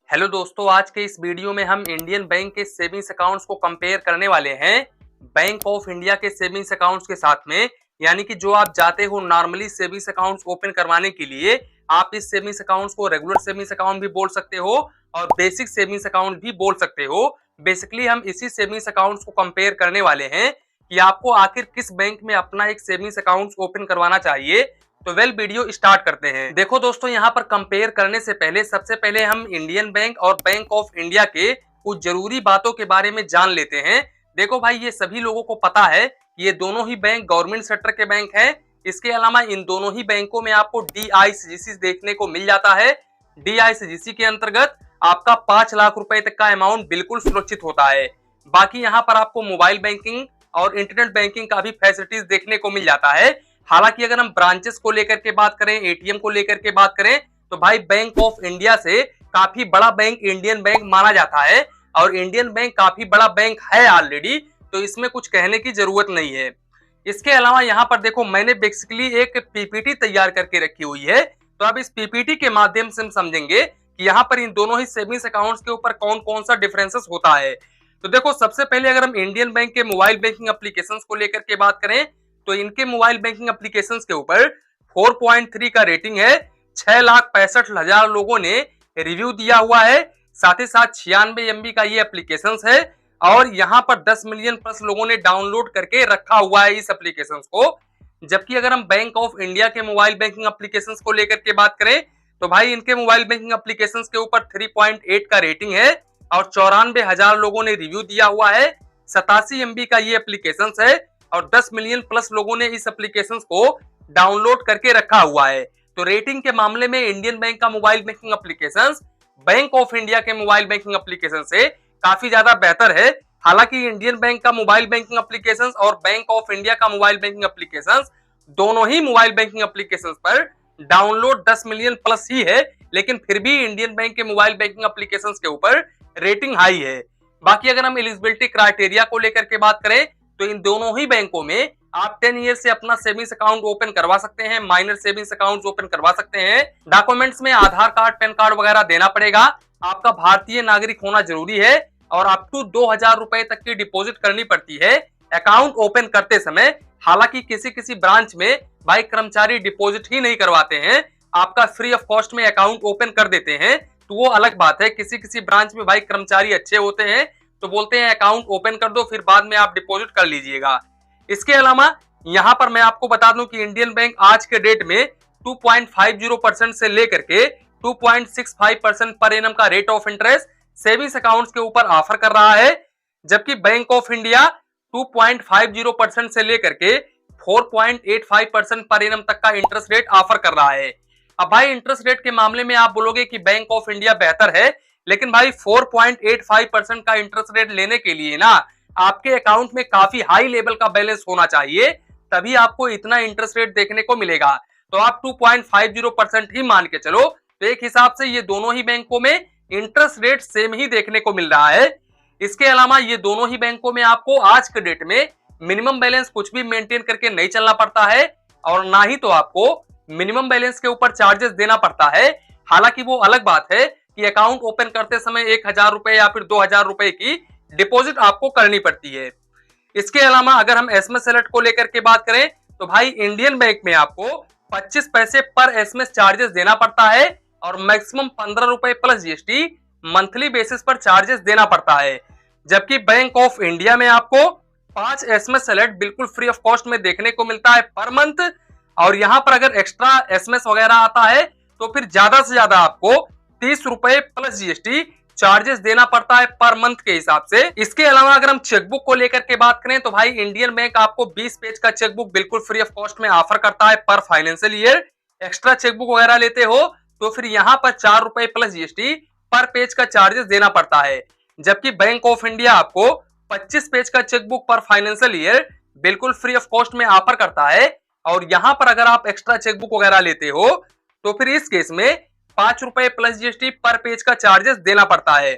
Hello दोस्तों, आज के इस वीडियो में हम इंडियन बैंक के सेविंग्स अकाउंट्स को कंपेयर करने वाले हैं बैंक ऑफ इंडिया के सेविंग्स अकाउंट्स के साथ में। यानी कि जो आप जाते हो नॉर्मली सेविंग्स अकाउंट्स ओपन करवाने के लिए, आप इस सेविंग्स अकाउंट्स को रेगुलर सेविंग्स अकाउंट भी बोल सकते हो और बेसिक सेविंग्स अकाउंट भी बोल सकते हो। बेसिकली हम इसी सेविंग्स अकाउंट्स को कंपेयर करने वाले हैं कि आपको आखिर किस बैंक में अपना एक सेविंग्स अकाउंट ओपन करवाना चाहिए। तो वीडियो स्टार्ट करते हैं। देखो दोस्तों, यहाँ पर कंपेयर करने से पहले सबसे पहले हम इंडियन बैंक और बैंक ऑफ इंडिया के कुछ जरूरी बातों के बारे में जान लेते हैं। देखो भाई, ये सभी लोगों को पता है कि ये दोनों ही बैंक गवर्नमेंट सेक्टर के बैंक हैं। इसके अलावा इन दोनों ही बैंकों में आपको DICGC देखने को मिल जाता है। DICGC के अंतर्गत आपका 5 लाख रुपए तक का अमाउंट बिल्कुल सुरक्षित होता है। बाकी यहाँ पर आपको मोबाइल बैंकिंग और इंटरनेट बैंकिंग का भी फैसिलिटीज देखने को मिल जाता है। हालांकि अगर हम ब्रांचेस को लेकर के बात करें, ATM को लेकर के बात करें, तो भाई बैंक ऑफ इंडिया से काफी बड़ा बैंक इंडियन बैंक माना जाता है और इंडियन बैंक काफी बड़ा बैंक है ऑलरेडी, तो इसमें कुछ कहने की जरूरत नहीं है। इसके अलावा यहाँ पर देखो, मैंने बेसिकली एक PPT तैयार करके रखी हुई है। तो अब इस PPT के माध्यम से हम समझेंगे कि यहाँ पर इन दोनों ही सेविंग्स अकाउंट्स के ऊपर कौन कौन सा डिफरेंसेस होता है। तो देखो, सबसे पहले अगर हम इंडियन बैंक के मोबाइल बैंकिंग एप्लीकेशंस को लेकर के बात करें, तो इनके मोबाइल बैंकिंग एप्लीकेशंस के ऊपर 4.3 का रेटिंग है। 6,65,000 लोगों ने रिव्यू दिया हुआ है। साथ ही साथ 96 MB का ये एप्लीकेशंस है और यहाँ पर 10 मिलियन प्लस लोगों ने डाउनलोड करके रखा हुआ है इस एप्लीकेशंस को। जबकि अगर हम बैंक ऑफ इंडिया के मोबाइल बैंकिंग एप्लीकेशंस को लेकर के बात करें, तो भाई इनके मोबाइल बैंकिंग एप्लीकेशंस के ऊपर 3.8 का रेटिंग है और 94,000 लोगों ने रिव्यू दिया हुआ है। 87 MB का ये एप्लीकेशंस है और 10 मिलियन प्लस लोगों ने इस एप्लीकेशंस को डाउनलोड करके रखा हुआ है। तो रेटिंग के मामले में इंडियन बैंक का mobile banking applications bank of India के मोबाइल बैंकिंग एप्लीकेशन से काफी ज्यादा बेहतर है। हालांकि इंडियन बैंक का मोबाइल बैंकिंग एप्लीकेशंस और बैंक ऑफ इंडिया का मोबाइल बैंकिंग एप्लीकेशंस दोनों ही मोबाइल बैंकिंग एप्लीकेशंस पर डाउनलोड 10 मिलियन प्लस ही है, लेकिन फिर भी इंडियन बैंक के मोबाइल बैंकिंग एप्लीकेशंस के ऊपर रेटिंग हाई है। बाकी अगर हम एलिजिबिलिटी क्राइटेरिया को लेकर के बात करें, तो इन दोनों ही बैंकों में आप 10 ईयर से अपना सेविंग्स अकाउंट ओपन करवा सकते हैं, माइनर सेविंग्स अकाउंट ओपन करवा सकते हैं। डॉक्यूमेंट्स में आधार कार्ड, पैन कार्ड वगैरह देना पड़ेगा। आपका भारतीय नागरिक होना जरूरी है और अप टू 2,000 रुपए तक की डिपॉजिट करनी पड़ती है अकाउंट ओपन करते समय। हालांकि किसी किसी ब्रांच में भाई कर्मचारी डिपॉजिट ही नहीं करवाते हैं, आपका फ्री ऑफ कॉस्ट में अकाउंट ओपन कर देते हैं, तो वो अलग बात है। किसी किसी ब्रांच में भाई कर्मचारी अच्छे होते हैं तो बोलते हैं अकाउंट ओपन कर दो, फिर बाद में आप डिपॉजिट कर लीजिएगा। इसके अलावा यहां पर मैं आपको बता दूं कि इंडियन बैंक आज के डेट में 2.50% से लेकर के 2.65% पर एनम का rate of interest savings accounts के ऊपर ऑफर कर रहा है। जबकि बैंक ऑफ इंडिया 2.50% से लेकर के 4.85% पर एनम तक का इंटरेस्ट रेट ऑफर कर रहा है। अब भाई इंटरेस्ट रेट के मामले में आप बोलोगे कि बैंक ऑफ इंडिया बेहतर है, लेकिन भाई 4.85% का इंटरेस्ट रेट लेने के लिए ना आपके अकाउंट में काफी हाई लेवल का बैलेंस होना चाहिए, तभी आपको इतना इंटरेस्ट रेट देखने को मिलेगा। तो आप 2.50% ही मान के चलो, तो एक हिसाब से ये दोनों ही बैंकों में इंटरेस्ट रेट सेम ही देखने को मिल रहा है। इसके अलावा ये दोनों ही बैंकों में आपको आज के डेट में मिनिमम बैलेंस कुछ भी मेंटेन करके नहीं चलना पड़ता है और ना ही तो आपको मिनिमम बैलेंस के ऊपर चार्जेस देना पड़ता है। हालांकि वो अलग बात है कि अकाउंट ओपन करते समय 1,000 रुपए या फिर 2,000 रुपए की डिपॉजिट आपको करनी पड़ती है। इसके अलावा अगर हम SMS अलर्ट को लेकर के बात करें, तो भाई इंडियन बैंक में आपको 25 पैसे पर SMS चार्जेस देना पड़ता है और मैक्सिमम 15 रुपए प्लस GST मंथली बेसिस पर चार्जेस देना पड़ता है। जबकि बैंक ऑफ इंडिया में आपको 5 SMS अलर्ट बिल्कुल फ्री ऑफ कॉस्ट में देखने को मिलता है पर मंथ, और यहाँ पर अगर एक्स्ट्रा SMS वगैरह आता है तो फिर ज्यादा से ज्यादा आपको 30 रुपए प्लस GST चार्जेस देना पड़ता है पर मंथ के हिसाब से। इसके अलावा अगर हम चेकबुक को लेकर के बात करें, तो भाई इंडियन बैंक आपको 20 पेज का चेकबुक बिल्कुल फ्री ऑफ कॉस्ट में ऑफर करता है पर फाइनेंशियल ईयर। एक्स्ट्रा चेकबुक वगैरह लेते हो तो फिर यहाँ पर 4 रुपए प्लस GST पर पेज का चार्जेस देना पड़ता है। जबकि बैंक ऑफ इंडिया आपको 25 पेज का चेकबुक पर फाइनेंशियल ईयर बिल्कुल फ्री ऑफ कॉस्ट में ऑफर करता है, और यहाँ पर अगर आप एक्स्ट्रा चेकबुक वगैरह लेते हो तो फिर इस केस में 5 रुपए प्लस GST पर पेज का चार्जेस देना पड़ता है।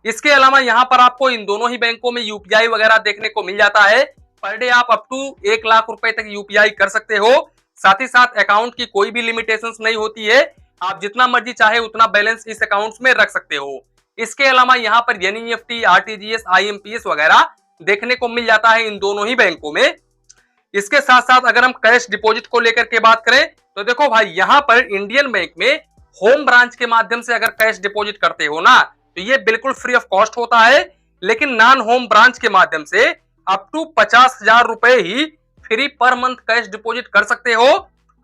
इसके अलावा यहाँ पर आपको इन दोनों ही बैंकों में UPI वगैरह देखने को मिल जाता है। पर डे आप अप टू 1 लाख रुपए तक UPI कर सकते हो। साथ ही साथ अकाउंट की कोई भी लिमिटेशंस नहीं होती है। आप जितना मर्जी चाहे उतना बैलेंस इस अकाउंट्स में रख सकते हो। इसके अलावा यहाँ पर एनईएफटी, आरटीजीएस, आईएमपीएस वगैरह देखने को मिल जाता है इन दोनों ही बैंकों में। इसके साथ साथ अगर हम कैश डिपॉजिट को लेकर के बात करें तो देखो भाई, यहाँ पर इंडियन बैंक में होम ब्रांच के माध्यम से अगर कैश डिपॉजिट करते हो ना तो ये बिल्कुल फ्री ऑफ कॉस्ट होता है, लेकिन नॉन होम ब्रांच के माध्यम से अप टू 50,000 रुपए ही free per month cash deposit कर सकते हो।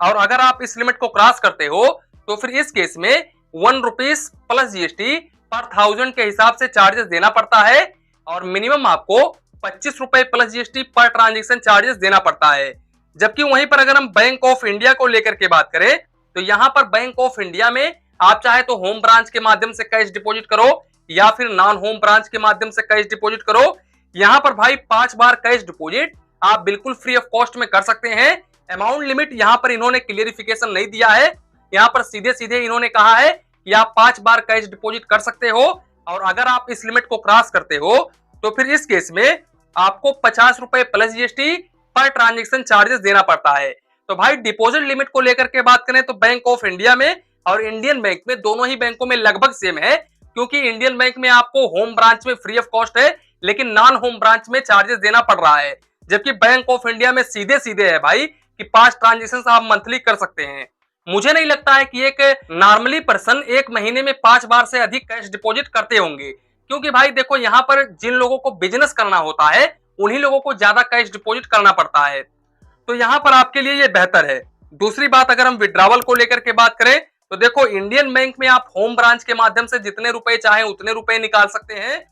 और अगर आप इस लिमिट को क्रॉस करते हो तो फिर इस केस में ₹1 प्लस जीएसटी पर 1000 के हिसाब से चार्जेस देना पड़ता है और मिनिमम आपको ₹25 plus GST per transaction charges देना पड़ता है। जबकि वहीं पर अगर हम बैंक ऑफ इंडिया को लेकर के बात करें तो यहाँ पर बैंक ऑफ इंडिया में आप चाहे तो होम ब्रांच के माध्यम से कैश डिपॉजिट करो या फिर नॉन होम ब्रांच के माध्यम से कैश डिपॉजिट करो। यहाँ पर भाई 5 बार कैश डिपॉजिट आप बिल्कुल फ्री ऑफ कॉस्ट में कर सकते हैं। अमाउंट लिमिट यहाँ पर इन्होंने क्लियरिफिकेशन नहीं दिया है, यहाँ पर सीधे सीधे इन्होंने कहा है कि आप 5 बार कैश डिपॉजिट कर सकते हो और अगर आप इस लिमिट को क्रॉस करते हो तो फिर इस केस में आपको ₹50 plus GST per transaction charges देना पड़ता है। तो भाई डिपॉजिट लिमिट को लेकर के बात करें तो बैंक ऑफ इंडिया में और इंडियन बैंक में, दोनों ही बैंकों में लगभग सेम है, क्योंकि इंडियन बैंक में आपको होम ब्रांच में फ्री ऑफ कॉस्ट है लेकिन नॉन होम ब्रांच में चार्जेस देना पड़ रहा है। जबकि बैंक ऑफ इंडिया में सीधे सीधे है भाई कि 5 ट्रांजेक्शन आप मंथली कर सकते हैं। मुझे नहीं लगता है कि एक नॉर्मली पर्सन एक महीने में 5 बार से अधिक कैश डिपॉजिट करते होंगे, क्योंकि भाई देखो यहाँ पर जिन लोगों को बिजनेस करना होता है उन्हीं लोगों को ज्यादा कैश डिपॉजिट करना पड़ता है, तो यहाँ पर आपके लिए ये बेहतर है। दूसरी बात, अगर हम विड्रॉवल को लेकर के बात करें तो देखो इंडियन बैंक में आप होम ब्रांच के माध्यम से जितने रुपए चाहे उतने रुपए निकाल सकते हैं,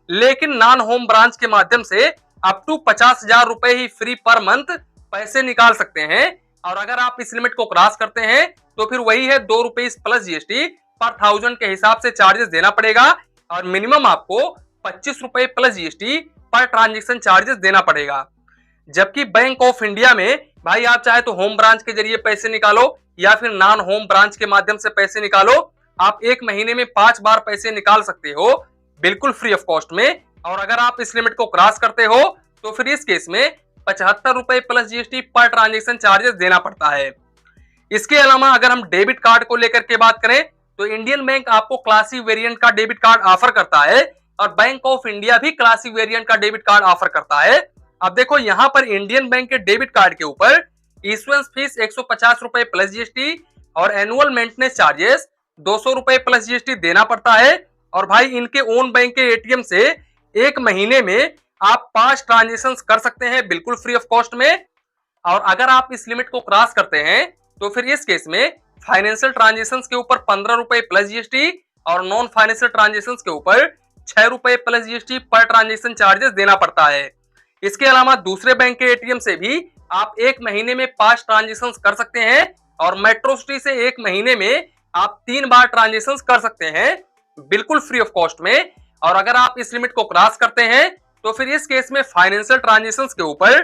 लेकिन नॉन होम ब्रांच के माध्यम से अप टू 50,000 रुपए ही फ्री पर मंथ पैसे निकाल सकते हैं। और अगर आप इस लिमिट को क्रॉस करते हैं तो फिर वही है ₹2 प्लस जीएसटी पर 1000 के हिसाब से चार्जेस देना पड़ेगा और मिनिमम आपको ₹25 plus GST per transaction charges देना पड़ेगा। जबकि बैंक ऑफ इंडिया में भाई आप चाहे तो होम ब्रांच के जरिए पैसे निकालो या फिर नॉन होम ब्रांच के माध्यम से पैसे निकालो, आप एक महीने में 5 बार पैसे निकाल सकते हो बिल्कुल फ्री ऑफ कॉस्ट में। और अगर आप इस लिमिट को क्रॉस करते हो तो फिर इस केस में ₹75 plus GST per transaction charges देना पड़ता है। इसके अलावा अगर हम डेबिट कार्ड को लेकर के बात करें तो इंडियन बैंक आपको क्लासिक वेरिएंट का डेबिट कार्ड ऑफर करता है और बैंक ऑफ इंडिया भी क्लासिक वेरिएंट का डेबिट कार्ड ऑफर करता है। अब देखो यहाँ पर इंडियन बैंक के डेबिट कार्ड के ऊपर इशुएंस फीस ₹150 प्लस जीएसटी और annual maintenance charges ₹200 plus GST देना पड़ता है। और भाई इनके ओन बैंक के एटीएम से एक महीने में आप 5 ट्रांजेक्शन कर सकते हैं बिल्कुल फ्री ऑफ कॉस्ट में। और अगर आप इस लिमिट को क्रॉस करते हैं तो फिर इस केस में फाइनेंशियल ट्रांजेक्शन के ऊपर ₹15 प्लस जीएसटी और नॉन फाइनेंशियल ट्रांजेक्शन के ऊपर ₹6 plus GST per transaction charges देना पड़ता है। इसके अलावा दूसरे बैंक के एटीएम से भी आप एक महीने में 5 ट्रांजेक्शन कर सकते हैं और मेट्रो सिटी से एक महीने में आप 3 बार ट्रांजेक्शन कर सकते हैं बिल्कुल फ्री ऑफ कॉस्ट में। और अगर आप इस लिमिट को क्रॉस करते हैं तो फिर इस केस में फाइनेंशियल ट्रांजेक्शन के ऊपर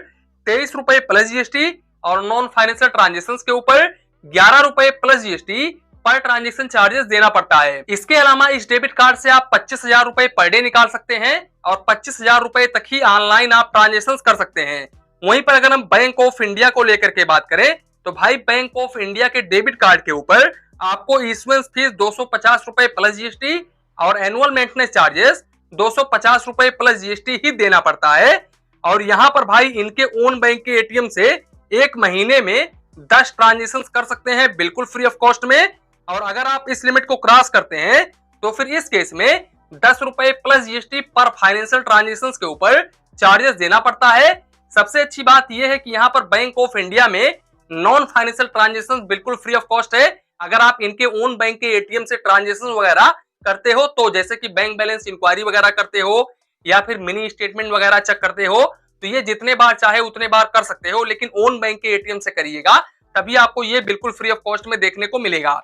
₹23 प्लस जीएसटी और नॉन फाइनेंशियल ट्रांजेक्शन के ऊपर ₹11 plus GST per transaction charges देना पड़ता है। इसके अलावा इस डेबिट कार्ड से आप ₹25,000 पर डे निकाल सकते हैं और ₹25,000 तक ही ऑनलाइन आप ट्रांजेक्शन कर सकते हैं। वहीं पर अगर हम बैंक ऑफ इंडिया को लेकर के बात करें तो भाई बैंक ऑफ इंडिया के डेबिट कार्ड के ऊपर आपको इशुएंस फीस ₹250 प्लस जीएसटी और annual maintenance charges ₹250 plus GST ही देना पड़ता है। और यहाँ पर भाई इनके ओन बैंक के एटीएम से एक महीने में 10 ट्रांजेक्शन कर सकते हैं बिल्कुल फ्री ऑफ कॉस्ट में। और अगर आप इस लिमिट को क्रॉस करते हैं तो फिर इस केस में ₹10 प्लस जीएसटी पर फाइनेंशियल ट्रांजेक्शन के ऊपर चार्जेस देना पड़ता है। सबसे अच्छी बात यह है कि यहाँ पर बैंक ऑफ इंडिया में नॉन फाइनेंशियल ट्रांजेक्शन बिल्कुल फ्री ऑफ कॉस्ट है। अगर आप इनके ओन बैंक के एटीएम से ट्रांजेक्शन वगैरह करते हो तो जैसे कि बैंक बैलेंस इंक्वायरी वगैरह करते हो या फिर मिनी स्टेटमेंट वगैरह चेक करते हो तो ये जितने बार चाहे उतने बार कर सकते हो, लेकिन ओन बैंक के एटीएम से करिएगा तभी आपको ये बिल्कुल फ्री ऑफ कॉस्ट में देखने को मिलेगा।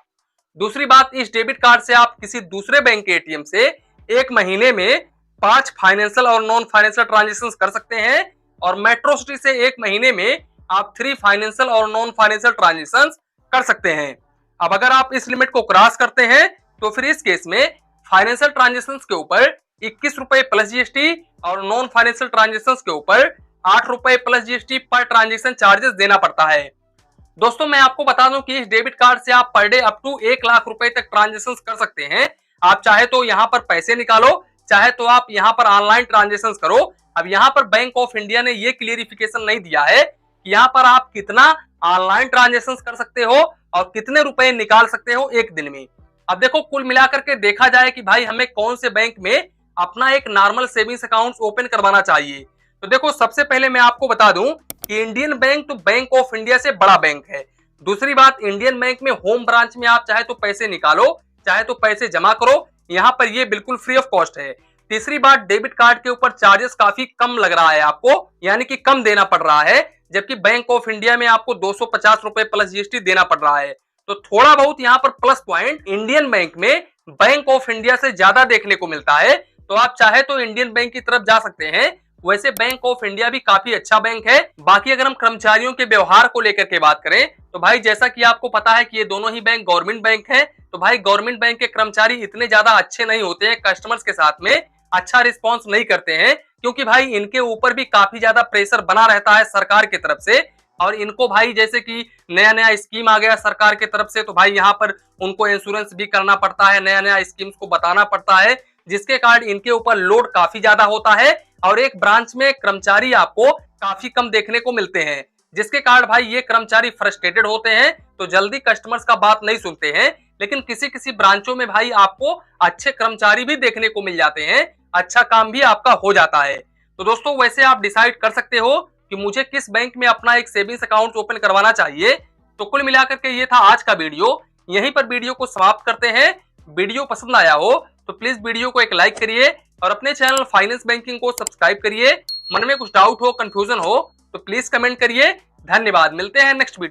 दूसरी बात, इस डेबिट कार्ड से आप किसी दूसरे बैंक के एटीएम से एक महीने में 5 फाइनेंशियल और नॉन फाइनेंशियल ट्रांजेक्शन कर सकते हैं और मेट्रो सिटी से एक महीने में आप 3 फाइनेंशियल और नॉन फाइनेंशियल ट्रांजेक्शन कर सकते हैं। अब अगर आप इस लिमिट को क्रॉस करते हैं तो फिर इस केस में फाइनेंशियल ट्रांजेक्शन के ऊपर ₹21 प्लस जीएसटी और नॉन फाइनेंशियल ट्रांजेक्शन के ऊपर ₹8 plus GST per transaction charges देना पड़ता है। दोस्तों मैं आपको बता दूं कि इस डेबिट कार्ड से आप per day up to 1 lakh रुपए तक ट्रांजेक्शन कर सकते हैं। आप चाहे तो यहाँ पर पैसे निकालो, चाहे तो आप यहाँ पर ऑनलाइन ट्रांजेक्शन करो। अब यहाँ पर बैंक ऑफ इंडिया ने ये क्लियरिफिकेशन नहीं दिया है कि यहाँ पर आप कितना ऑनलाइन ट्रांजेक्शन कर सकते हो और कितने रुपए निकाल सकते हो एक दिन में। अब देखो कुल मिलाकर के देखा जाए कि भाई हमें कौन से बैंक में अपना एक नॉर्मल सेविंग्स अकाउंट ओपन करवाना चाहिए। तो देखो सबसे पहले मैं आपको बता दूं कि इंडियन बैंक तो बैंक ऑफ इंडिया से बड़ा बैंक है। दूसरी बात, इंडियन बैंक में होम ब्रांच में आप चाहे तो पैसे निकालो, चाहे तो पैसे जमा करो, यहाँ पर ये बिल्कुल फ्री ऑफ कॉस्ट है। तीसरी बात, डेबिट कार्ड के ऊपर चार्जेस काफी कम लग रहा है आपको, यानी कि कम देना पड़ रहा है, जबकि बैंक ऑफ इंडिया में आपको 250 रुपए प्लस जीएसटी देना पड़ रहा है। तो थोड़ा बहुत यहाँ पर प्लस पॉइंट इंडियन बैंक में बैंक ऑफ इंडिया से ज्यादा देखने को मिलता है। तो आप चाहे तो इंडियन बैंक की तरफ जा सकते हैं। वैसे बैंक ऑफ इंडिया भी काफी अच्छा बैंक है। बाकी अगर हम कर्मचारियों के व्यवहार को लेकर के बात करें तो भाई जैसा कि आपको पता है कि ये दोनों ही बैंक गवर्नमेंट बैंक हैं। तो भाई गवर्नमेंट बैंक के कर्मचारी इतने ज्यादा अच्छे नहीं होते हैं, कस्टमर्स के साथ में अच्छा रिस्पॉन्स नहीं करते हैं, क्योंकि भाई इनके ऊपर भी काफी ज्यादा प्रेशर बना रहता है सरकार की तरफ से। और इनको भाई जैसे कि नया नया स्कीम आ गया सरकार की तरफ से, तो भाई यहाँ पर उनको इंश्योरेंस भी करना पड़ता है, नया नया स्कीम्स को बताना पड़ता है, जिसके कारण इनके ऊपर लोड काफी ज्यादा होता है और एक ब्रांच में कर्मचारी आपको काफी कम देखने को मिलते हैं, जिसके कारण भाई ये कर्मचारी फ्रस्ट्रेटेड होते हैं, तो जल्दी कस्टमर्स का बात नहीं सुनते हैं। लेकिन किसी किसी ब्रांचों में भाई आपको अच्छे कर्मचारी भी देखने को मिल जाते हैं, अच्छा काम भी आपका हो जाता है। तो दोस्तों वैसे आप डिसाइड कर सकते हो कि मुझे किस बैंक में अपना एक सेविंग्स अकाउंट ओपन करवाना चाहिए। तो कुल मिलाकर के ये था आज का वीडियो, यहीं पर वीडियो को समाप्त करते हैं। वीडियो पसंद आया हो तो प्लीज वीडियो को एक लाइक करिए और अपने चैनल फाइनेंस बैंकिंग को सब्सक्राइब करिए। मन में कुछ डाउट हो, कंफ्यूजन हो तो प्लीज कमेंट करिए। धन्यवाद, मिलते हैं नेक्स्ट वीडियो।